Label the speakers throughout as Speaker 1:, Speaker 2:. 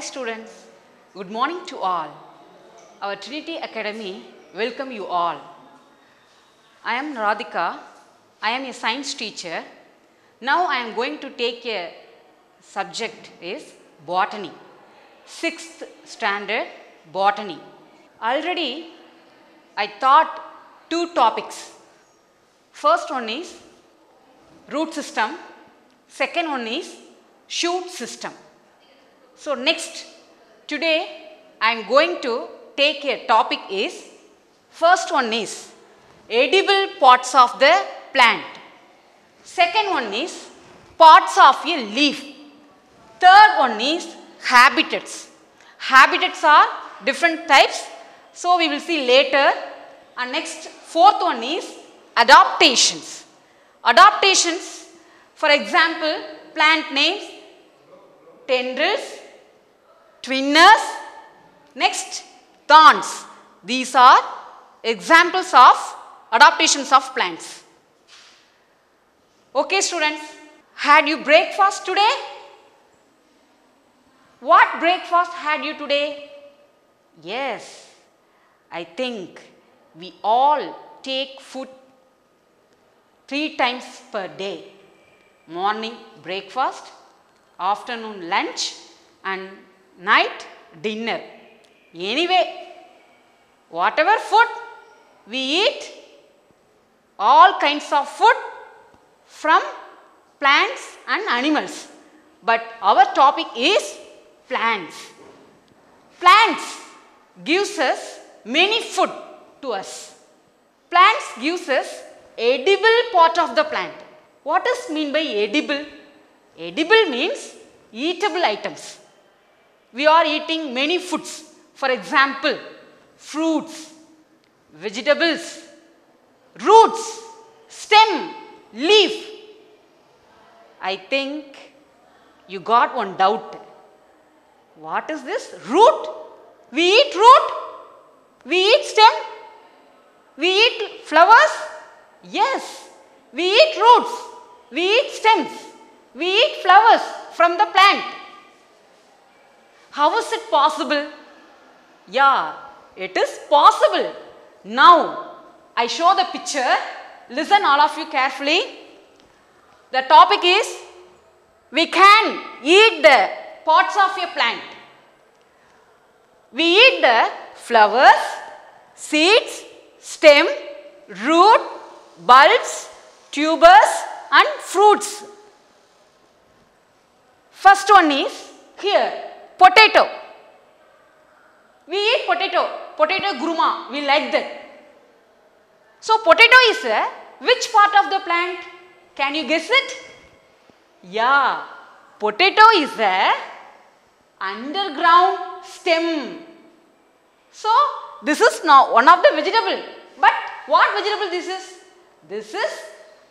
Speaker 1: Hi students, good morning to all. Our Trinity Academy welcome you all. I am Radhika. I am a science teacher. Now I am going to take a subject is botany. 6th standard botany. Already I taught 2 topics. First one is root system. Second one is shoot system. So next, today I am going to take a topic is, first one is edible parts of the plant. Second one is parts of a leaf. Third one is habitats. Habitats are different types, so we will see later. And next, fourth one is adaptations. Adaptations, for example, plant names, tendrils, twinners, next thorns. These are examples of adaptations of plants. Okay students, had you breakfast today? What breakfast had you today? Yes, I think we all take food 3 times per day. Morning breakfast, afternoon lunch and night dinner. Anyway, whatever food we eat, all kinds of food from plants and animals. But our topic is plants. Plants gives us many food to us. Plants gives us edible part of the plant. What does mean by edible? Edible means eatable items. We are eating many foods. For example, fruits, vegetables, roots, stem, leaf. I think you got one doubt. What is this? Root? We eat root? We eat stem? We eat flowers? Yes. We eat roots. We eat stems. We eat flowers from the plant. How is it possible? Yeah, it is possible. Now, I show the picture. Listen all of you carefully. The topic is, we can eat the parts of a plant. We eat the flowers, seeds, stem, root, bulbs, tubers and fruits. First one is here, potato. We eat potato gruma, we like that. So potato is which part of the plant? Can you guess it? Yeah, potato is a underground stem. So this is now one of the vegetable. But what vegetable this is? This is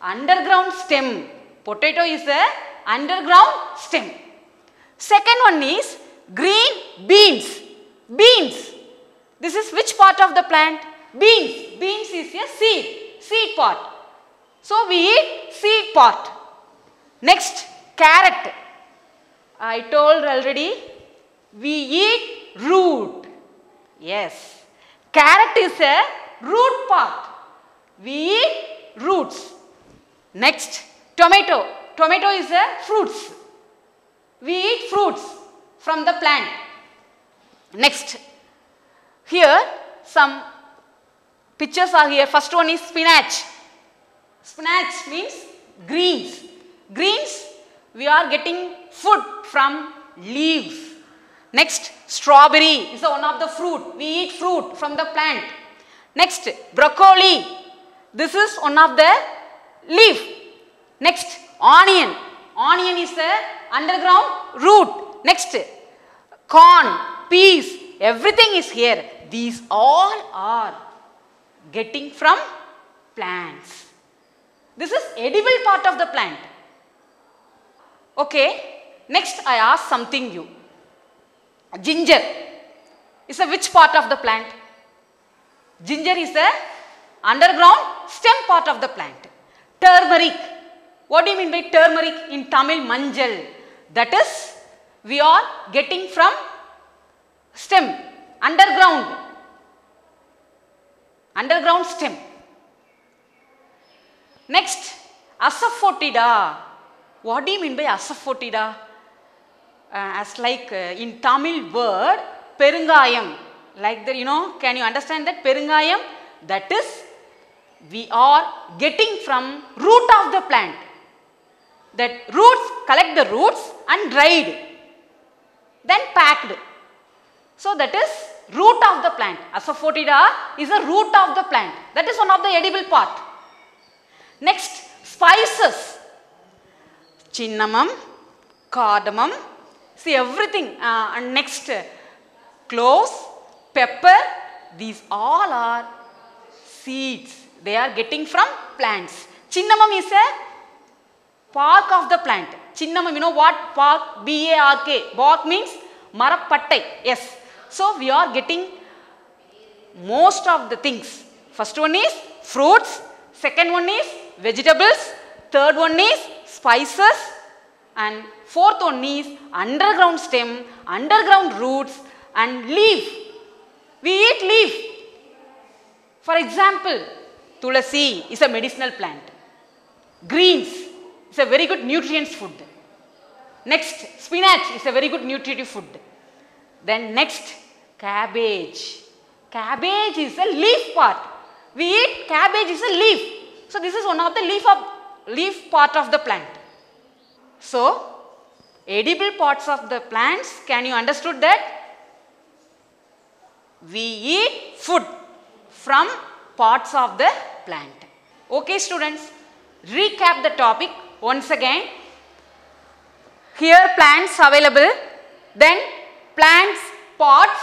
Speaker 1: underground stem. Potato is a underground stem. Second one is green beans. Beans. This is which part of the plant? Beans. Beans is a seed part. So we eat seed part. Next, carrot. I told already, we eat root. Yes. Carrot is a root part. We eat roots. Next, tomato. Tomato is a fruits. We eat fruits from the plant. Next, here some pictures are here. First one is spinach. Spinach means greens. Greens, we are getting food from leaves. Next, strawberry is one of the fruit. We eat fruit from the plant. Next, broccoli. This is one of the leaf. Next, onion. Onion is the underground root. Next, corn, peas, everything is here. These all are getting from plants. This is edible part of the plant. Okay, next I ask something you. Ginger is a which part of the plant? Ginger is the underground stem part of the plant. Turmeric. What do you mean by turmeric? In Tamil, manjal. That is, we are getting from stem, underground, underground stem. Next, asafoetida. What do you mean by asafoetida? As like in Tamil word, perungayam. Like that, you know, can you understand that perungayam? That is, we are getting from root of the plant. That roots, collect the roots and dried, then packed. So that is root of the plant. Asafoetida is a root of the plant. That is one of the edible part. Next, spices. Cinnamon, cardamom, see everything. And next, cloves, pepper, these all are seeds. They are getting from plants. Cinnamon is a bark of the plant. Cinnamon, you know what bark? B-A-R-K. Bark means marapattai. Yes. So we are getting most of the things. First one is fruits. Second one is vegetables. Third one is spices. And fourth one is underground stem, underground roots and leaf. We eat leaf. For example, tulasi is a medicinal plant. Greens is a very good nutrients food. Next, spinach is a very good nutritive food. Then next, cabbage. Cabbage is a leaf part. We eat cabbage is a leaf. So this is one of the leaf part of the plant. So edible parts of the plants, can you understood that? We eat food from parts of the plant. Okay students, recap the topic once again. Here plants available, then plants parts,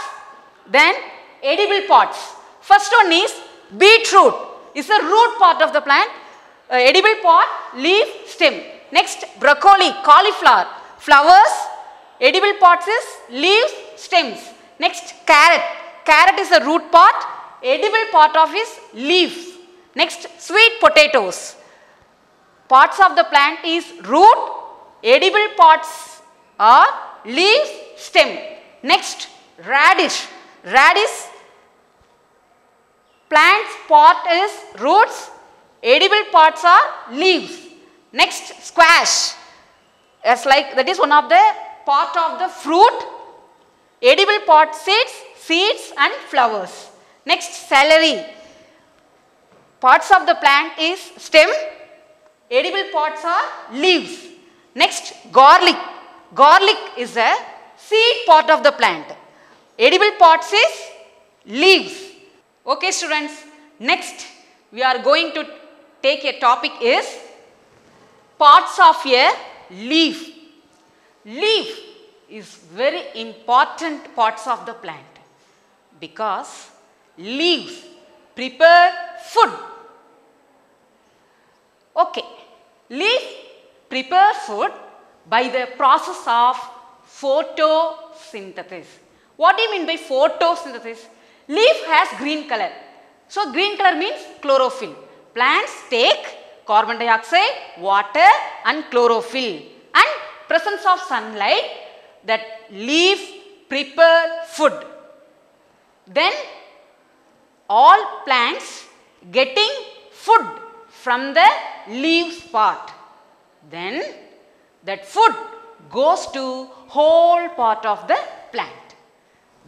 Speaker 1: then edible parts. First one is beetroot. Is a root part of the plant. Edible part, leaf, stem. Next, broccoli, cauliflower, flowers. Edible parts is leaves, stems. Next, carrot. Carrot is a root part. Edible part of is leaves. Next, sweet potatoes. Parts of the plant is root. Edible parts are leaves, stem. Next, radish. Radish, plant's part is roots. Edible parts are leaves. Next, squash. As like that is one of the part of the fruit. Edible part seeds and flowers. Next, celery. Parts of the plant is stem. Edible parts are leaves. Next, garlic. Garlic is a seed part of the plant. Edible parts is leaves. Okay students, next we are going to take a topic is parts of a leaf. Leaf is very important parts of the plant because leaves prepare food. Okay, leaf prepare food by the process of photosynthesis. What do you mean by photosynthesis? Leaf has green color. So green color means chlorophyll. Plants take carbon dioxide, water and chlorophyll, and presence of sunlight, that leaf prepare food. Then all plants getting food from the leaves part. Then that food goes to whole part of the plant.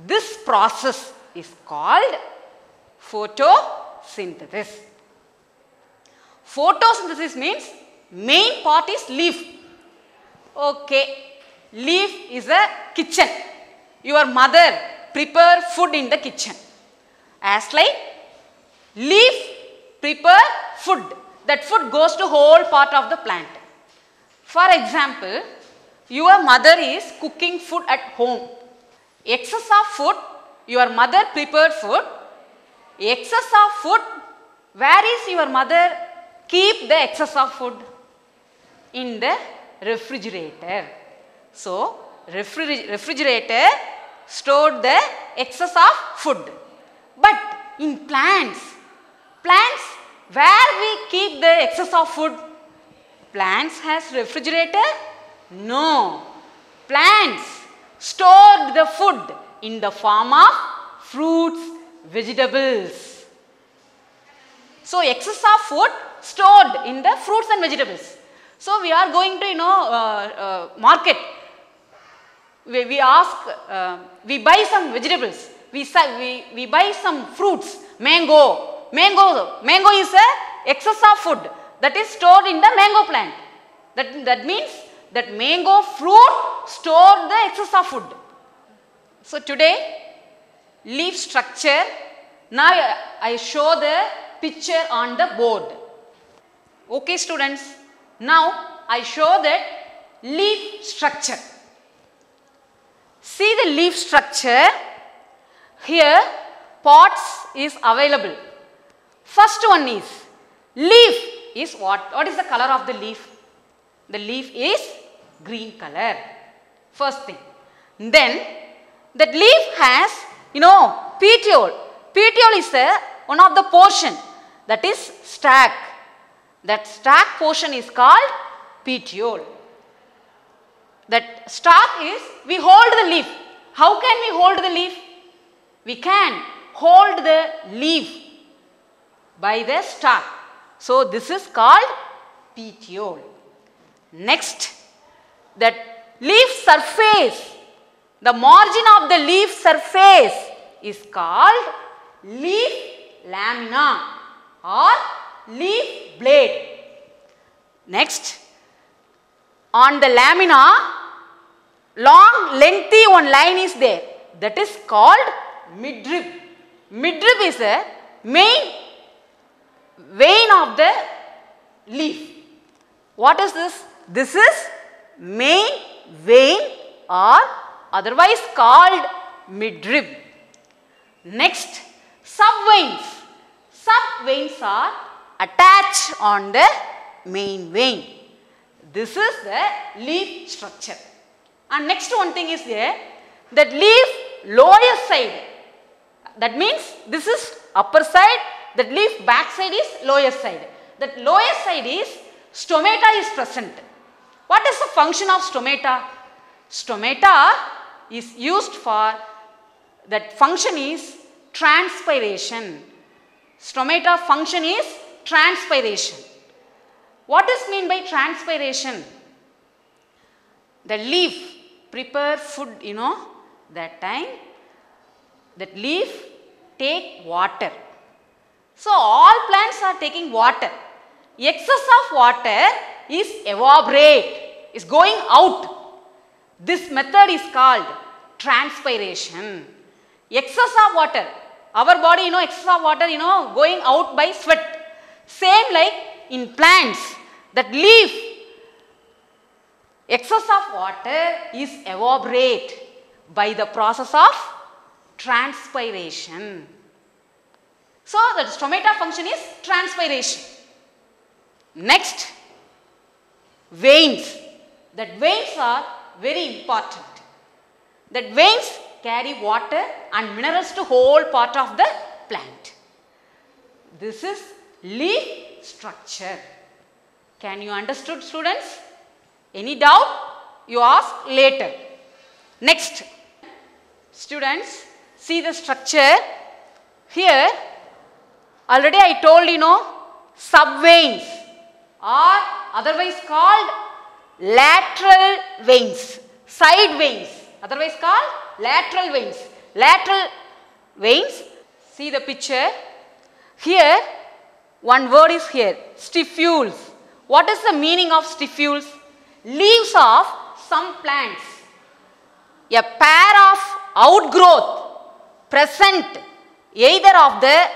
Speaker 1: This process is called photosynthesis. Photosynthesis means main part is leaf. Okay, leaf is a kitchen. Your mother prepare food in the kitchen. As like leaf prepare food. That food goes to whole part of the plant. For example, your mother is cooking food at home. Excess of food, your mother prepared food. Excess of food, where is your mother keep the excess of food? In the refrigerator. So, refrigerator stored the excess of food. But in plants, where we keep the excess of food? Plants has refrigerator? No. Plants stored the food in the form of fruits, vegetables. So, excess of food stored in the fruits and vegetables. So, we are going to market. We ask, we buy some vegetables, we buy some fruits, mango is a excess of food that is stored in the mango plant. That means that mango fruit stored the excess of food. So, today leaf structure, now I show the picture on the board. Okay students, now I show that leaf structure. See the leaf structure. Here pots is available. First one is leaf is what? What is the color of the leaf? The leaf is green color. First thing. Then that leaf has petiole. Petiole is one of the portion that is stalk. That stalk portion is called petiole. That stalk is, we hold the leaf. How can we hold the leaf? We can hold the leaf by the stalk. So, this is called petiole. Next, that leaf surface, the margin of the leaf surface is called leaf lamina or leaf blade. Next, on the lamina, long lengthy one line is there, that is called midrib. Midrib is a main vein of the leaf. What is this? This is main vein or otherwise called midrib. Next, subveins. Subveins are attached on the main vein. This is the leaf structure. And next one thing is there, that leaf lower side. That means this is upper side, that leaf back side is lower side. That lower side is stomata is present. What is the function of stomata? Stomata is used for, that function is transpiration. Stomata function is transpiration. What is mean by transpiration? The leaf prepare food, that time, that leaf take water. So, all plants are taking water. Excess of water is evaporate, is going out. This method is called transpiration. Excess of water, our body, excess of water, going out by sweat. Same like in plants, that leaf, excess of water is evaporate by the process of transpiration. So, the stomata function is transpiration. Next, veins. That veins are very important. That veins carry water and minerals to whole part of the plant. This is leaf structure. Can you understood, students? Any doubt? You ask later. Next, students, see the structure. Here, already I told subveins or otherwise called lateral veins, side veins, otherwise called lateral veins. Lateral veins, see the picture. Here, one word is here, stipules. What is the meaning of stipules? Leaves of some plants. A pair of outgrowth present either of the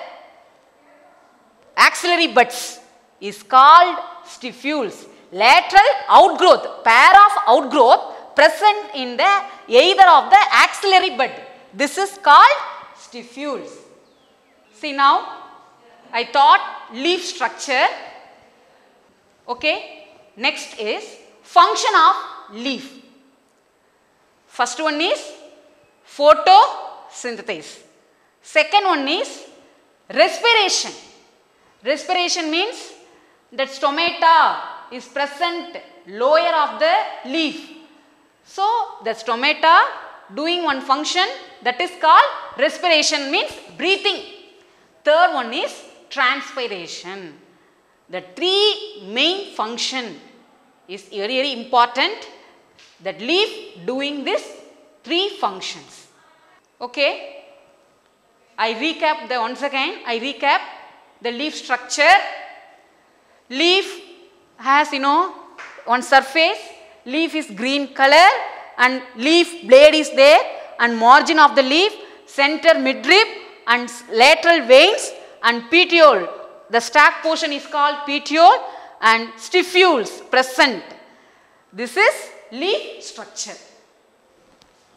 Speaker 1: axillary buds is called stipules. Lateral outgrowth, pair of outgrowth present in the either of the axillary bud. This is called stipules. See now, I taught leaf structure. Okay. Next is function of leaf. First one is photosynthesis. Second one is respiration. Respiration means that stomata is present lower of the leaf. So, the stomata doing one function, that is called respiration, means breathing. Third one is transpiration. The three main function is very, very important, that leaf doing this three functions. Okay, I recap once again, I recap the leaf structure. Leaf has, one surface, leaf is green color and leaf blade is there, and margin of the leaf, center midrib and lateral veins and petiole. The stalk portion is called petiole and stipules present. This is leaf structure.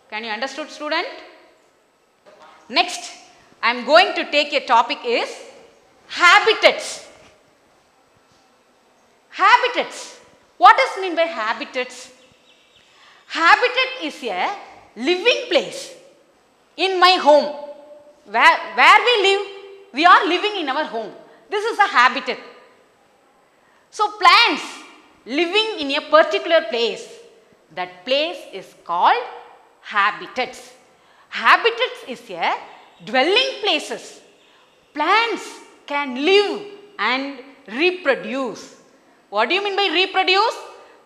Speaker 1: Can you understood, student? Next, I am going to take a topic is habitats. Habitats. What is mean by habitats? Habitat is a living place. In my home, where we live, we are living in our home. This is a habitat. So plants living in a particular place, that place is called habitats. Habitats is a dwelling places. Plants can live and reproduce. What do you mean by reproduce?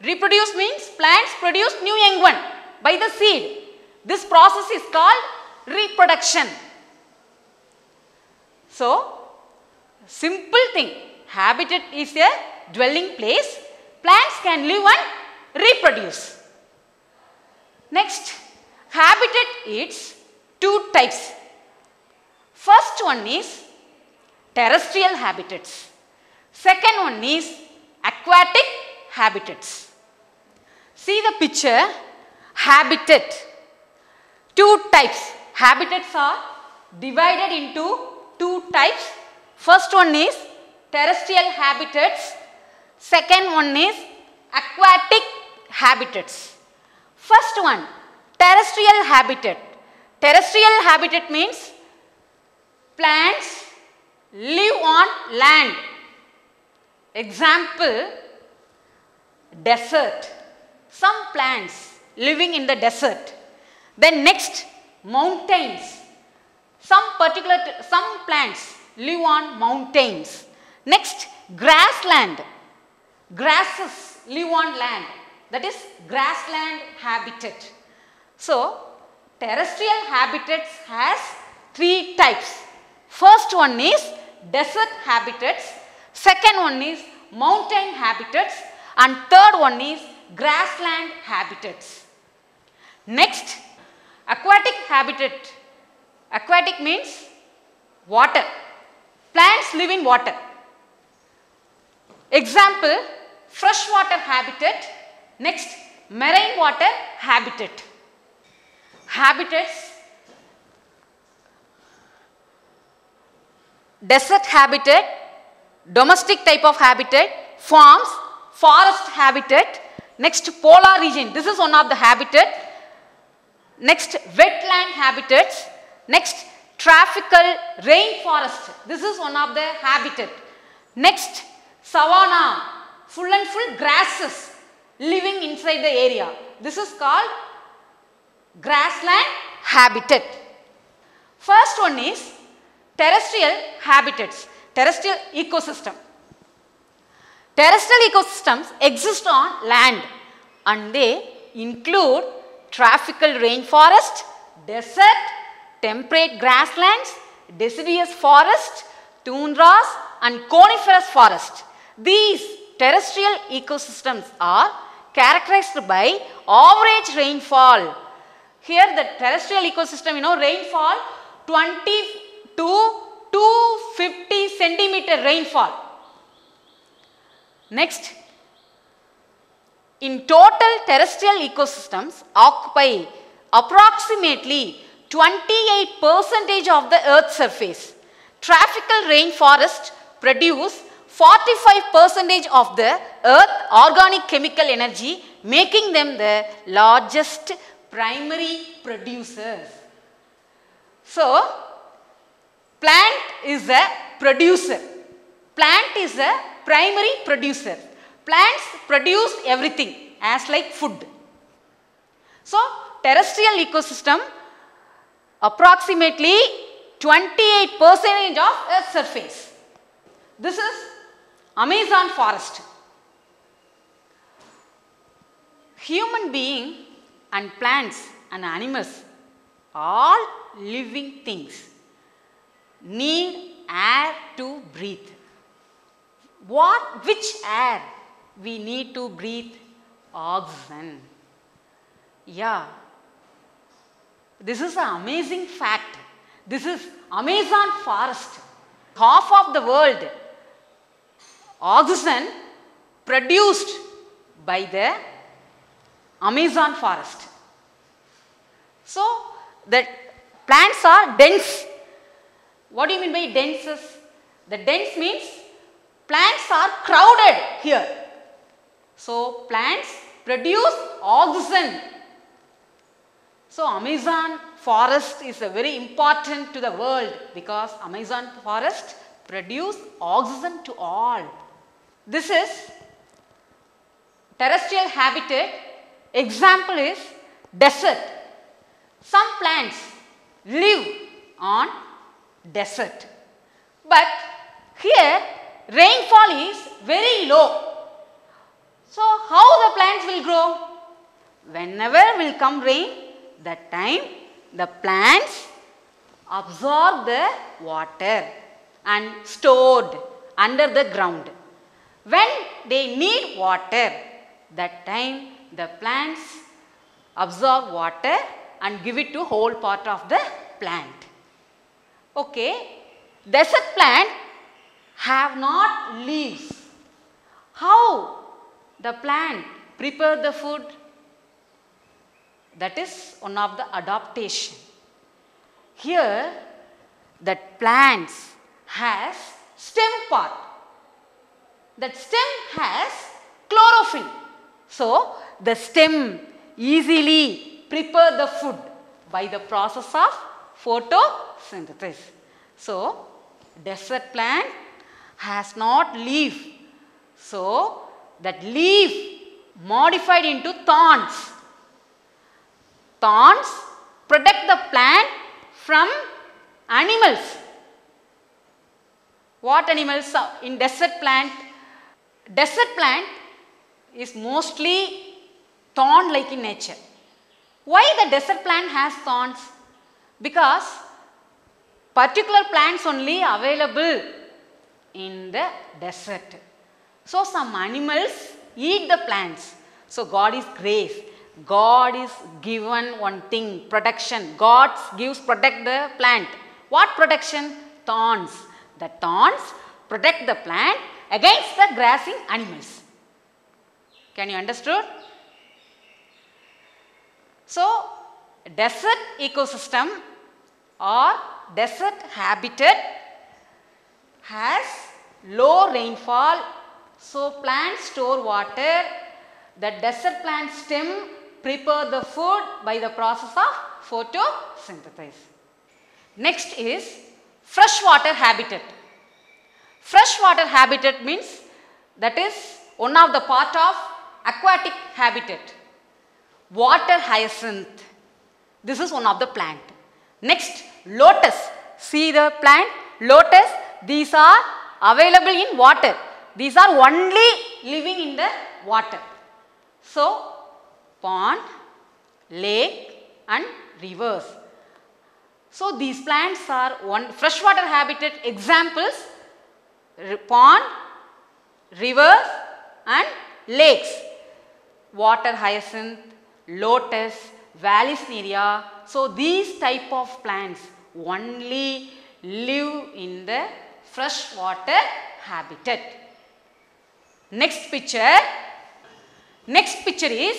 Speaker 1: Reproduce means plants produce new young one by the seed. This process is called reproduction. So, simple thing, habitat is a dwelling place. Plants can live and reproduce. Next, habitat is two types. First one is terrestrial habitats. Second one is aquatic habitats. See the picture, habitat. Two types. Habitats are divided into two types. First one is terrestrial habitats. Second one is aquatic habitats. First one, terrestrial habitat. Terrestrial habitat means plants live on land. Example, desert. Some plants living in the desert. Then next, mountains. Some plants live on mountains. Next, grassland. Grasses live on land. That is grassland habitat. So, terrestrial habitats has three types. First one is desert habitats. Second one is mountain habitats. And third one is grassland habitats. Next, aquatic habitat. Aquatic means water. Plants live in water. Example, freshwater habitat. Next, marine water habitat. Habitats, desert habitat, domestic type of habitat, farms, forest habitat. Next, polar region. This is one of the habitat. Next, wetland habitats. Next, tropical rainforest. This is one of the habitat. Next, savanna, full and full grasses living inside the area. This is called grassland habitat. First one is terrestrial habitats, terrestrial ecosystem. Terrestrial ecosystems exist on land and they include tropical rainforest, desert, temperate grasslands, deciduous forest, tundras and coniferous forest. These terrestrial ecosystems are characterized by average rainfall. Here the terrestrial ecosystem, rainfall 20 to 250 centimeter rainfall. Next, in total terrestrial ecosystems occupy approximately 28% of the earth's surface. Tropical rainforests produce 45% of the earth's organic chemical energy, making them the largest primary producers. So, plant is a producer. Plant is a primary producer. Plants produce everything as like food. So, terrestrial ecosystem approximately 28% of Earth's surface. This is Amazon forest. Human being and plants and animals, all living things, need air to breathe. Which air we need to breathe? Oxygen. Yeah. This is an amazing fact. This is Amazon forest. Half of the world oxygen produced by the Amazon forest. So, the plants are dense. What do you mean by dense? The dense means plants are crowded here. So, plants produce oxygen. So, Amazon forest is very important to the world because Amazon forest produce oxygen to all. This is terrestrial habitat. Example is desert. Some plants live on desert, but here rainfall is very low. So, how the plants will grow? Whenever will come rain, that time the plants absorb the water and stored under the ground. When they need water, that time the plants absorb water and give it to whole part of the plant. Okay, desert plant have not leaves. How the plant prepare the food? That is one of the adaptation. Here that plants has stem part. That stem has chlorophyll. So, the stem easily prepare the food by the process of photosynthesis. So, desert plant has not leaf. So, that leaf modified into thorns. Thorns protect the plant from animals. What animals in desert plant? Desert plant is mostly thorn like in nature. Why the desert plant has thorns? Because particular plants only available in the desert. So, some animals eat the plants. So, God is grace. God is given one thing, protection. God gives protect the plant. What protection? Thorns. The thorns protect the plant against the grazing animals. Can you understood? So, desert ecosystem or desert habitat has low rainfall. So, plants store water. The desert plant stem prepare the food by the process of photosynthesis. Next is freshwater habitat. Freshwater habitat means that is one of the part of aquatic habitat. Water hyacinth. This is one of the plant. Next, lotus. See the plant? Lotus. These are available in water. These are only living in the water. So, pond, lake and rivers. So, these plants are one freshwater habitat examples: pond, rivers and lakes. Water hyacinth, lotus, Vallisneria. So, these type of plants only live in the freshwater habitat. Next picture. Next picture is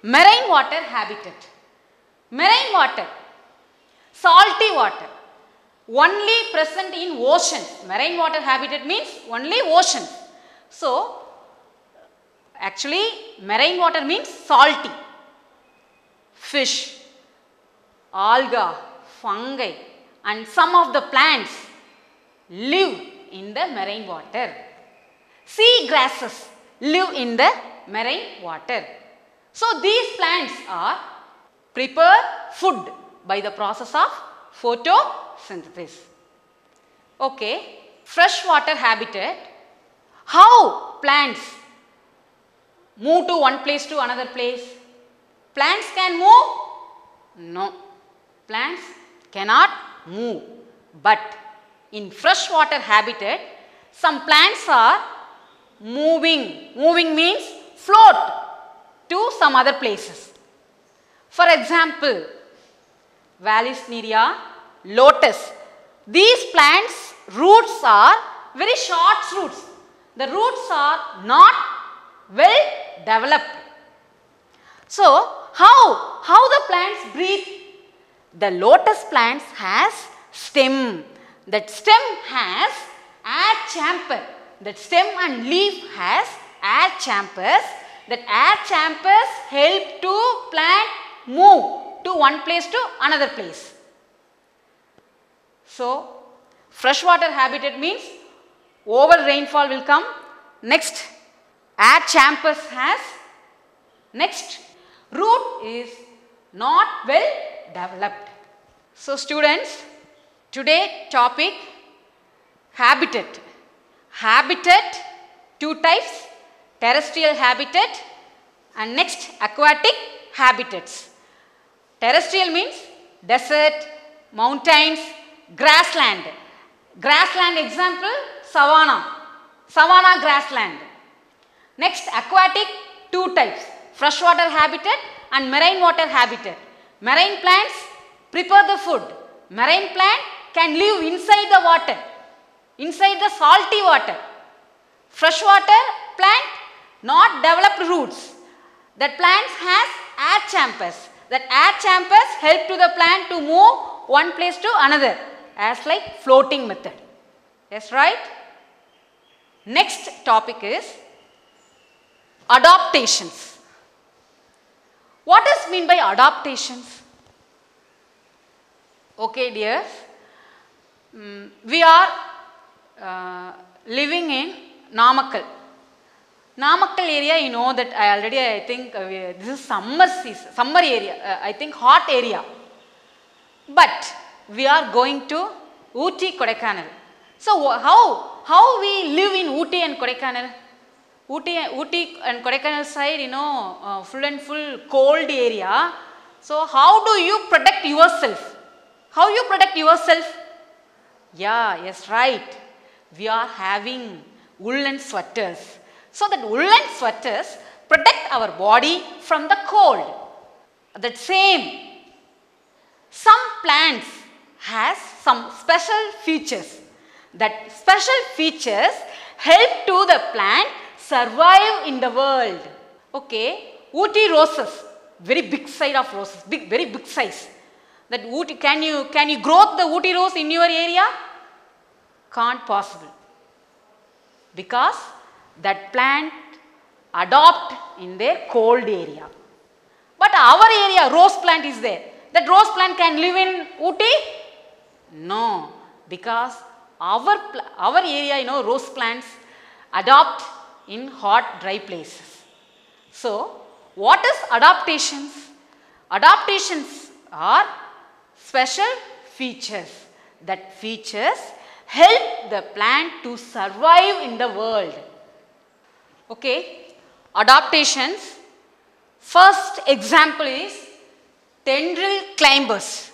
Speaker 1: marine water habitat. Marine water, salty water, only present in oceans. Marine water habitat means only oceans. So, actually marine water means salty. Fish, alga, fungi and some of the plants live in the marine water. Sea grasses live in the marine water. So, these plants are prepare food by the process of photosynthesis. Okay, freshwater habitat. How plants move to one place to another place? Plants can move? No, plants cannot move. But in freshwater habitat, some plants are moving. Moving means float to some other places. For example, Vallisneria, lotus. These plants' roots are very short roots. The roots are not well developed. So, how the plants breathe? The lotus plants has stem. That stem has air chamber. That stem and leaf has air chambers. That air chambers help to plant move to one place to another place. So, freshwater habitat means over rainfall will come. Next, air chambers has. Next, root is not well developed. So, students, today topic habitat. Habitat, two types, terrestrial habitat and next aquatic habitats. Terrestrial means desert, mountains, grassland. Grassland example, savanna. Savanna grassland. Next aquatic, two types, freshwater habitat and marine water habitat. Marine plants prepare the food. Marine plant can live inside the water, inside the salty water. Freshwater plant not developed roots. That plants has air chambers. That air chambers help to the plant to move one place to another as like floating method. Yes, right? Next topic is adaptations. What is mean by adaptations? Okay, dears, we are living in Namakkal. Namakkal area, you know that I think this is summer season, summer area, I think hot area. But we are going to Ooty, Kodaikanal. So, how we live in Ooty and Kodaikanal? Ooty and Kodaikanal side, you know, full and full cold area. So, how do you protect yourself? How you protect yourself? Yeah, yes, right. We are having woolen sweaters. So, that woolen sweaters protect our body from the cold. That same, some plants has some special features. That special features help to the plant survive in the world. Okay, Ooty roses, very big size of roses, very big size. That Ooty, can you grow the Ooty rose in your area? Can't possible. Because that plant adopt in their cold area. But our area, rose plant is there. That rose plant can live in Ooty? No, because our area, you know, rose plants adopt in hot, dry places. So, what is adaptations? Adaptations are special features. That features help the plant to survive in the world. Okay, adaptations. First example is tendril climbers.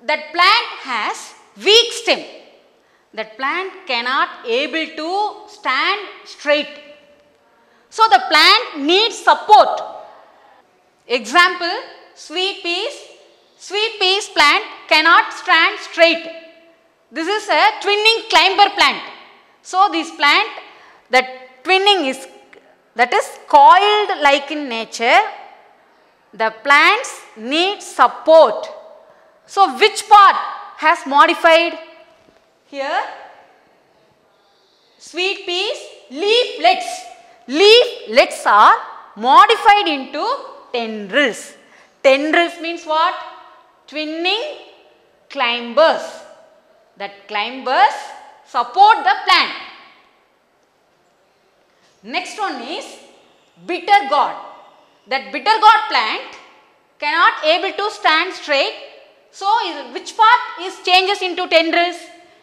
Speaker 1: That plant has weak stem. That plant cannot able to stand straight. So, the plant needs support. Example, sweet peas. Sweet peas plant cannot stand straight. This is a twinning climber plant. So, this plant, that twinning is, that is coiled like in nature. The plants need support. So, which part has modified? Here, sweet peas, leaflets. Leaflets are modified into tendrils. Tendrils means what? Twinning climbers. That climbers support the plant. Next one is bitter gourd. That bitter gourd plant cannot able to stand straight. So, which part is changes into tendrils?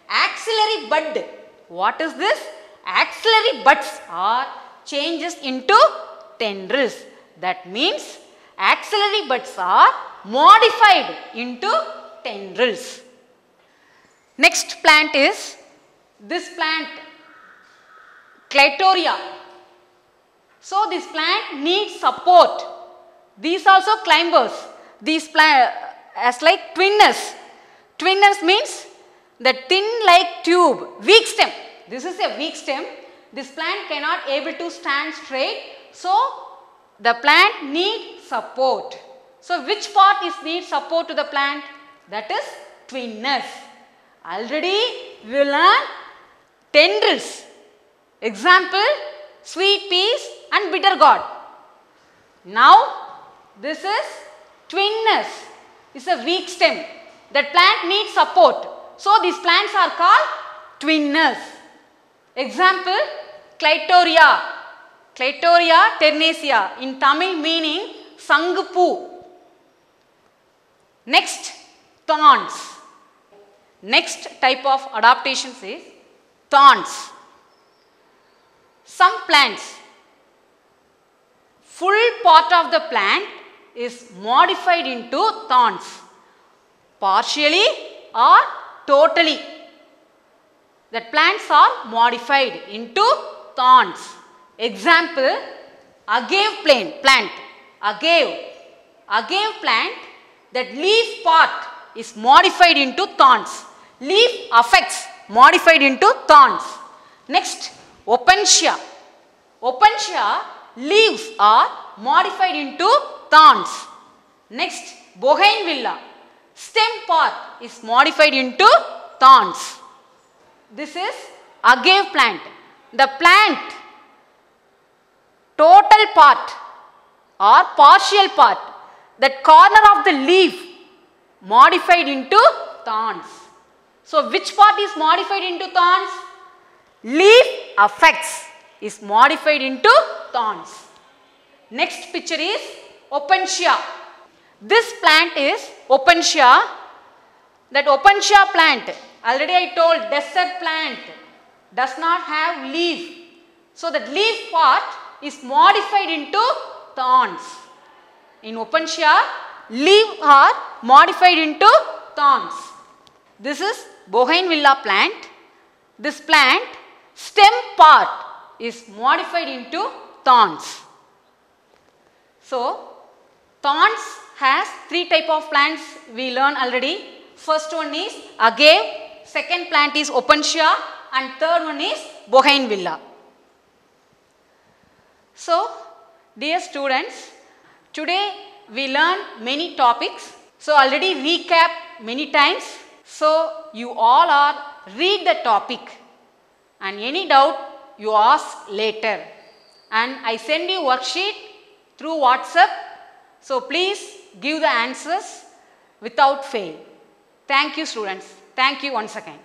Speaker 1: Axillary bud. What is this? Axillary buds are changes into tendrils. That means axillary buds are modified into tendrils. Next plant is this plant, Clitoria. So, this plant needs support. These also climbers. These plant as like twinners. Twinners means the thin like tube, weak stem. This is a weak stem. This plant cannot able to stand straight. So, the plant needs support. So, which part is need support to the plant? That is twinners. Already we learned tendrils. Example, sweet peas and bitter gourd. Now, this is twinners. It's a weak stem. That plant needs support. So, these plants are called twinners. Example, Clitoria. Clitoria ternacea, in Tamil meaning Sangupu. Next, thorns. Next type of adaptations is thorns. Some plants, full part of the plant is modified into thorns, partially or totally. The plants are modified into thorns. Example, agave plant. Agave plant, that leaf part is modified into thorns. Leaf affects modified into thorns. Next, Opuntia. Opuntia leaves are modified into thorns. Next, Bougainvillea. Stem part is modified into thorns. This is agave plant. The plant total part or partial part, that corner of the leaf modified into thorns. So, which part is modified into thorns? Leaf affects is modified into thorns. Next picture is Opuntia. This plant is Opuntia. That Opuntia plant, already I told, desert plant does not have leaf. So, that leaf part is modified into thorns. In Opuntia, leaves are modified into thorns. This is Bougainvillea plant. This plant stem part is modified into thorns. So, thorns has three type of plants we learn already. First one is agave, second plant is Opuntia, and third one is Bougainvillea. So, dear students, today we learned many topics. So, already recap many times. So, you all are read the topic and any doubt you ask later. And I send you worksheet through WhatsApp. So, please give the answers without fail. Thank you students. Thank you once again.